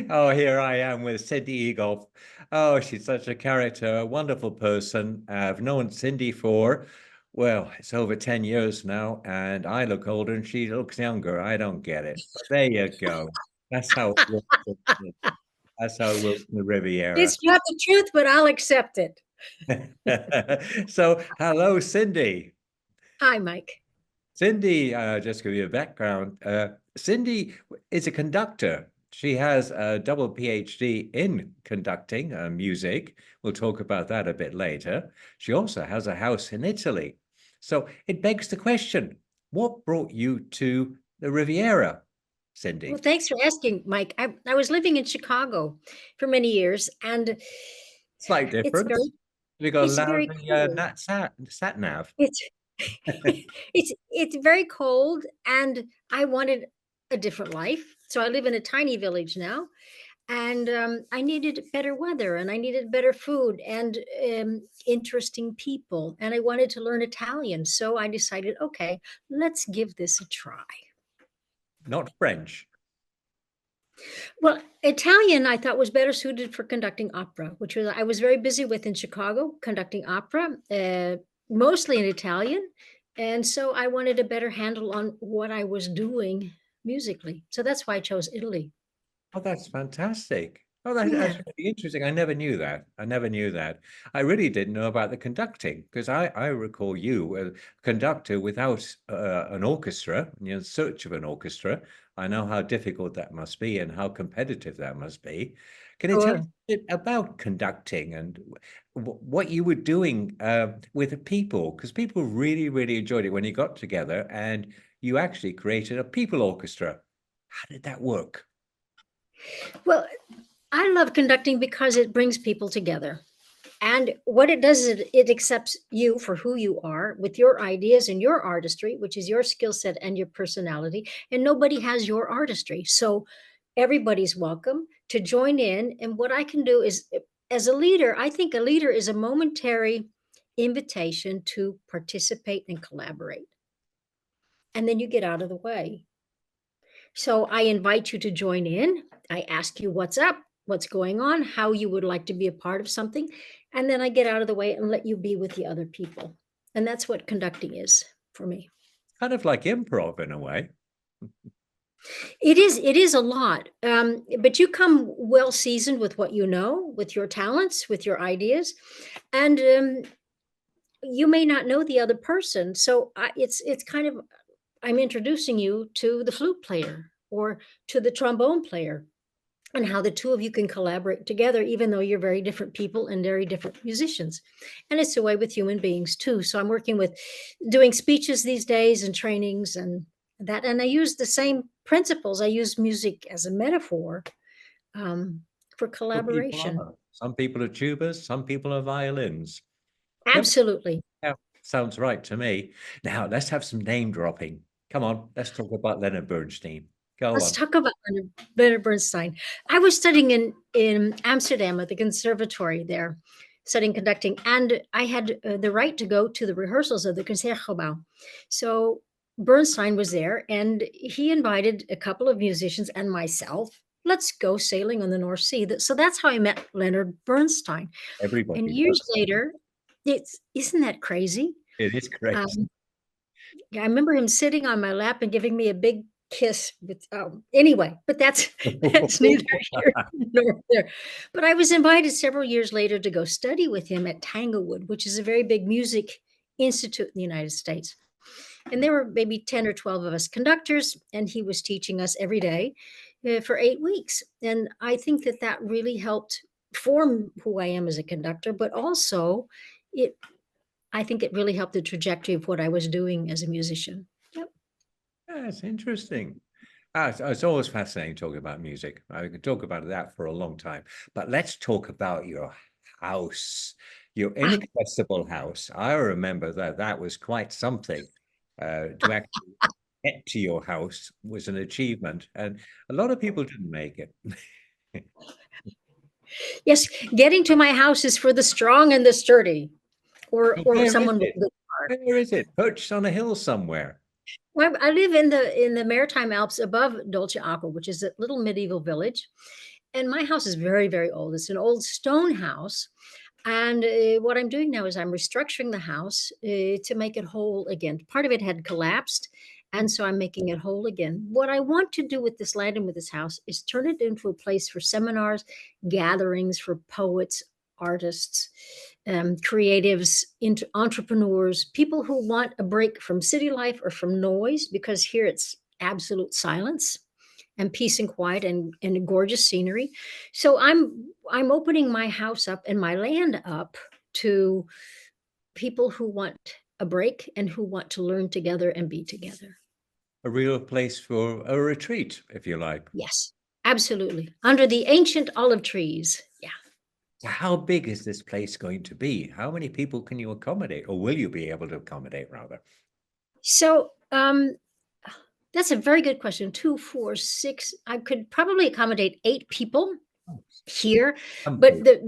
Oh, here I am with Cindy Egolf. Oh, she's such a character, a wonderful person. I've known Cindy for, well, it's over 10 years now, and I look older and she looks younger. I don't get it. But there you go. That's how it works. That's how it works in the Riviera. It's not the truth, but I'll accept it. So, hello, Cindy. Hi, Mike. Cindy, just give you a background. Cindy is a conductor. She has a double PhD in conducting music. We'll talk about that a bit later. She also has a house in Italy. So it begs the question, what brought you to the Riviera, Well, Cindy? thanks for asking, Mike. I was living in Chicago for many years, and Slight it's difference. very We got a it's very lousy cold. sat nav. It's it's very cold, and I wanted a different life. So I live in a tiny village now, and I needed better weather, and I needed better food, and interesting people, and I wanted to learn Italian. So I decided, okay, let's give this a try. Not French. Well, Italian I thought was better suited for conducting opera, which was I was very busy with in Chicago conducting opera, mostly in Italian, and so I wanted a better handle on what I was doing musically. So that's why I chose Italy. Oh, that's fantastic. Oh, that's Yeah. really interesting. I never knew that. I never knew that. I really didn't know about the conducting because I recall you a conductor without an orchestra, in search of an orchestra. I know how difficult that must be and how competitive that must be. Can you tell us Sure. a bit about conducting and what you were doing with the people? Because people really, really enjoyed it when you got together and you actually created a people orchestra. How did that work? Well, I love conducting because it brings people together. And what it does is it accepts you for who you are with your ideas and your artistry, which is your skill set and your personality. And nobody has your artistry. So everybody's welcome to join in. And what I can do is, as a leader, I think a leader is a momentary invitation to participate and collaborate. And then you get out of the way. So I invite you to join in. I ask you what's up, what's going on, how you would like to be a part of something. And then I get out of the way and let you be with the other people. And that's what conducting is for me. Kind of like improv in a way. It is a lot. But you come well seasoned with what you know, with your talents, with your ideas. And you may not know the other person. So it's kind of, I'm introducing you to the flute player or to the trombone player and how the two of you can collaborate together, even though you're very different people and very different musicians. And it's the way with human beings too. So I'm working with doing speeches these days and trainings and that. And I use the same principles. I use music as a metaphor um, for Some people collaboration. are. Some people are tubas, some people are violins. Yep. Absolutely. Yeah, sounds right to me. Now let's have some name dropping. Come on, let's talk about Leonard Bernstein. Go Let's on. talk about Leonard Bernstein. I was studying in Amsterdam at the conservatory there, studying conducting, and I had the right to go to the rehearsals of the Concertgebouw. So Bernstein was there, and he invited a couple of musicians and myself. Let's go sailing on the North Sea. So that's how I met Leonard Bernstein. And Everybody years does. later, it's isn't that crazy? It is crazy. Um, yeah, I remember him sitting on my lap and giving me a big kiss with anyway, but that's that's neither here nor there. But I was invited several years later to go study with him at Tanglewood, which is a very big music institute in the United States. And there were maybe 10 or 12 of us conductors, and he was teaching us every day for 8 weeks. And I think that that really helped form who I am as a conductor, but also it I think it really helped the trajectory of what I was doing as a musician. Yep. Yeah, it's interesting. It's always fascinating talking about music. I could talk about that for a long time. But let's talk about your house, your Ah, inaccessible house. I remember that that was quite something. To actually get to your house was an achievement, and a lot of people didn't make it. yes, getting to my house is for the strong and the sturdy, or Where is someone with it? a good heart. Where is it? Perched on a hill somewhere. Well, I live in the Maritime Alps above Dolce Acqua, which is a little medieval village. And my house is very, very old. It's an old stone house. And what I'm doing now is I'm restructuring the house to make it whole again. Part of it had collapsed. And so I'm making it whole again. What I want to do with this land and with this house is turn it into a place for seminars, gatherings for poets, artists, creatives, entrepreneurs, people who want a break from city life or from noise, because here it's absolute silence and peace and quiet and gorgeous scenery. So I'm opening my house up and my land up to people who want a break and who want to learn together and be together. A real place for a retreat, if you like. Yes, absolutely. Under the ancient olive trees. Yeah. So how big is this place going to be? How many people can you accommodate, or will you be able to accommodate, rather? So that's a very good question. 2, 4, 6. I could probably accommodate 8 people Oh, here, but comfy.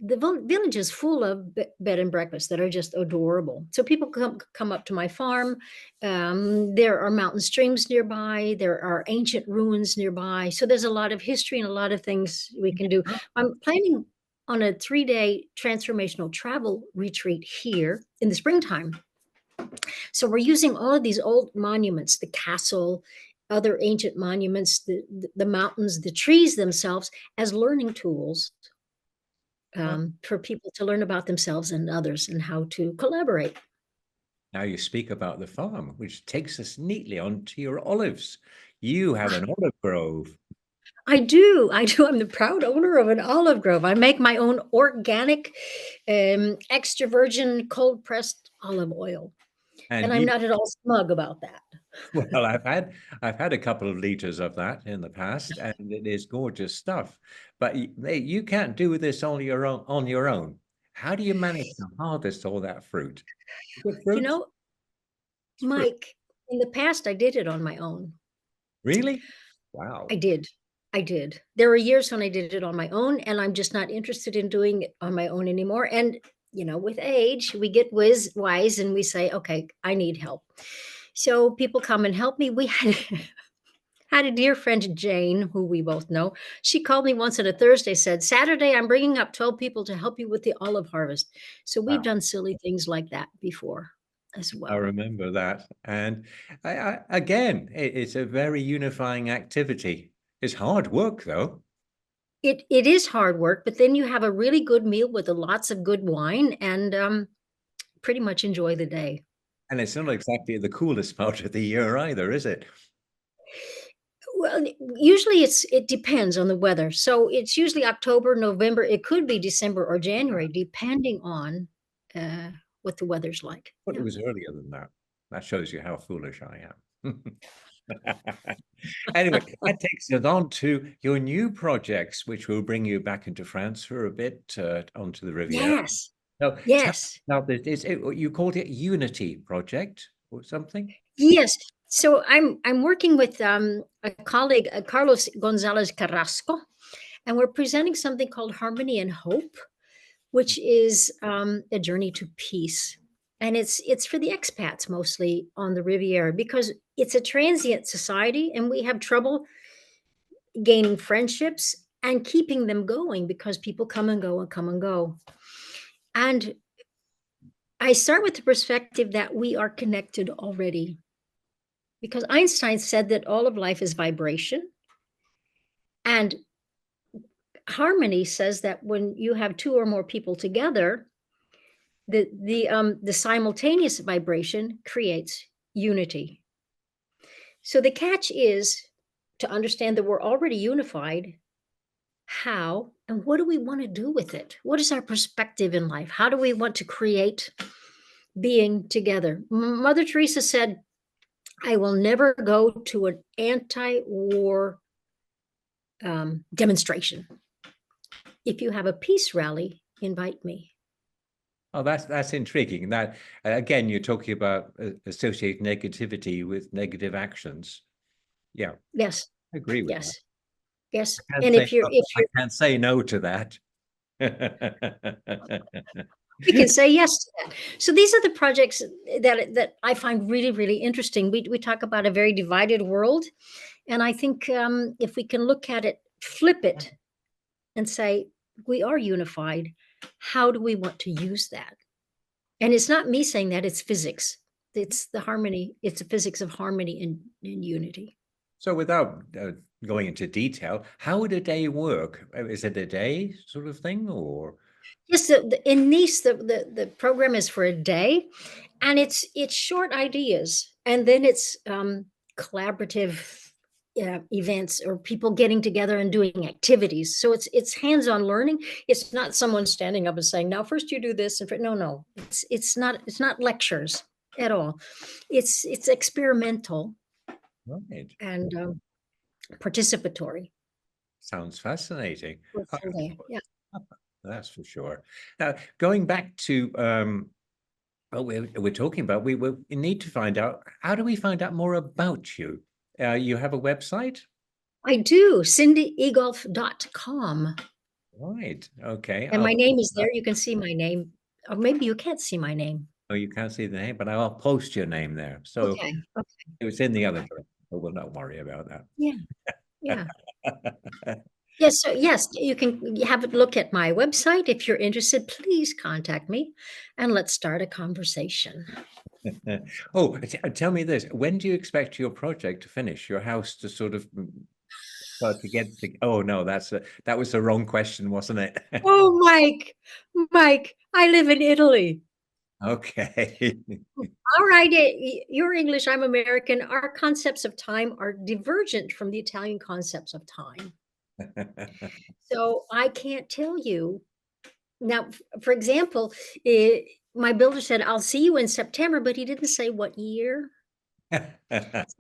the village is full of bed and breakfasts that are just adorable. So people come up to my farm. There are mountain streams nearby. There are ancient ruins nearby. So there's a lot of history and a lot of things we can do. I'm planning on a 3-day transformational travel retreat here in the springtime. So we're using all of these old monuments, the castle, other ancient monuments, the mountains, the trees themselves as learning tools Well, for people to learn about themselves and others and how to collaborate. now you speak about the farm, which takes us neatly onto your olives. You have an olive grove. I do. I do. I'm the proud owner of an olive grove. I make my own organic, extra virgin cold pressed olive oil. And And I'm you, not at all smug about that. well, I've had a couple of liters of that in the past, and it is gorgeous stuff. But you can't do this on your own. On your own, how do you manage to harvest all that fruit? Is it You fruit? know, It's fruit. Mike, in the past, I did it on my own. Really? Wow. I did. I did. There were years when I did it on my own, and I'm just not interested in doing it on my own anymore. And, with age, we get wise and we say, okay, I need help. So people come and help me. We had had a dear friend, Jane, who we both know. She called me once on a Thursday, said, Saturday, I'm bringing up 12 people to help you with the olive harvest. So we've Wow. done silly things like that before as I well. remember that. And again, it's a very unifying activity. It's hard work, though. It is hard work, but then you have a really good meal with lots of good wine and pretty much enjoy the day. And it's not exactly the coolest part of the year either, is it? Well, usually it depends on the weather. So it's usually October, November. It could be December or January, depending on uh, what the weather's like. But it Yeah. was earlier than that. That shows you how foolish I am. Anyway, that takes us on to your new projects, which will bring you back into France for a bit, onto the Riviera. Yes. So tell me Yes. about this. You called it Unity Project or something? Yes. So I'm working with a colleague, Carlos Gonzalez Carrasco, and we're presenting something called Harmony and Hope, which is a journey to peace. And it's for the expats mostly on the Riviera because it's a transient society and we have trouble gaining friendships and keeping them going because people come and go and come and go. And I start with the perspective that we are connected already because Einstein said that all of life is vibration. And harmony says that when you have 2 or more people together, the simultaneous vibration creates unity. So the catch is to understand that we're already unified. How and what do we want to do with it? What is our perspective in life? How do we want to create being together? Mother Teresa said, I will never go to an anti-war demonstration. If you have a peace rally, invite me. Oh, that's intriguing. That again, you're talking about associate negativity with negative actions. Yeah, Yes, I agree with that. yes, yes. I can't And say if you're no, if I you're can't say no to that. We can say yes to that. So these are the projects that I find really, really interesting. We talk about a very divided world, and I think if we can look at it, flip it, and say we are unified. How do we want to use that? And it's not me saying that; it's physics. It's the harmony. It's the physics of harmony and unity. So without going into detail, how would a day work? Is it a day sort of thing, or? Yes, in Nice, the program is for a day, and it's short ideas, and then it's collaborative events or people getting together and doing activities. So it's hands-on learning. It's not someone standing up and saying, "Now, first you do this," and no, no, it's not lectures at all. It's experimental Right. and participatory. Sounds fascinating. For a Uh, full day. Yeah. that's for sure. Now, going back to what we're talking about, we need to find out, how do we find out more about you? You have a website? I do, cindyegolf.com. Right. Okay. And my name is there. You can see my name. Or maybe you can't see my name. Oh, you can't see the name, but I'll post your name there. So Okay. Okay. it was in the other direction, but we'll not worry about Yeah. Yeah. that. Yes. So yes, you can have a look at my website. If you're interested, please contact me and let's start a conversation. Oh, tell me this. When do you expect your project to finish, your house to sort of start to get the, oh no, that was the wrong question, wasn't it? Oh, Mike, I live in Italy. Okay. All right. You're English. I'm American. Our concepts of time are divergent from the Italian concepts of time. So I can't tell you. Now, for example, my builder said, "I'll see you in September," but he didn't say what year. That's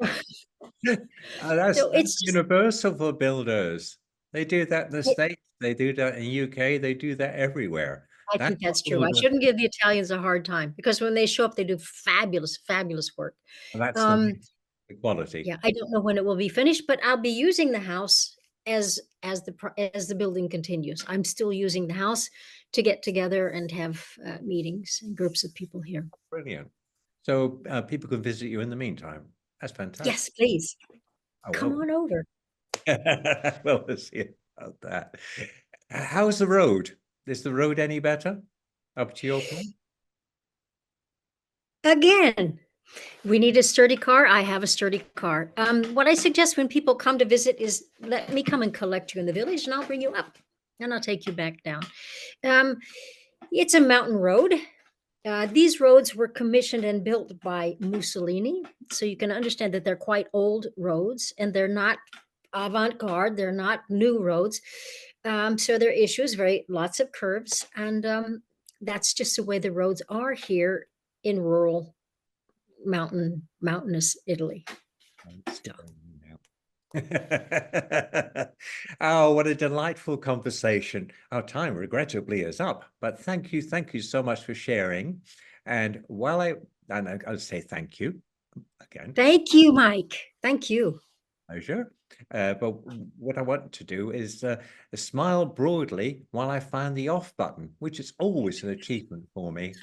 So it's just universal for builders. They do that in the it States, they do that in UK, they do that everywhere. I That's think what that's true. I builders, shouldn't give the Italians a hard time because when they show up, they do fabulous, fabulous work. that's the Um, next equality. yeah, I don't know when it will be finished, but I'll be using the house as the building continues. I'm still using the house to get together and have meetings and groups of people here. Brilliant. So people can visit you in the meantime. That's fantastic. Yes, please I come will. on over. Well, we'll see about that. How's the road? Is the road any better up to your place? Again, we need a sturdy car. I have a sturdy car. What I suggest when people come to visit is let me come and collect you in the village and I'll bring you up and I'll take you back down. Um, it's a mountain road. These roads were commissioned and built by Mussolini. So you can understand that they're quite old roads and they're not avant garde, they're not new roads. So there are issues, lots of curves. And that's just the way the roads are here in rural mountainous Italy. So, Oh, what a delightful conversation. Our time regrettably is up, but thank you so much for sharing. And I'll say thank you again, thank you, Mike. Thank you. pleasure. But what I want to do is smile broadly while I find the off button, which is always an achievement for me.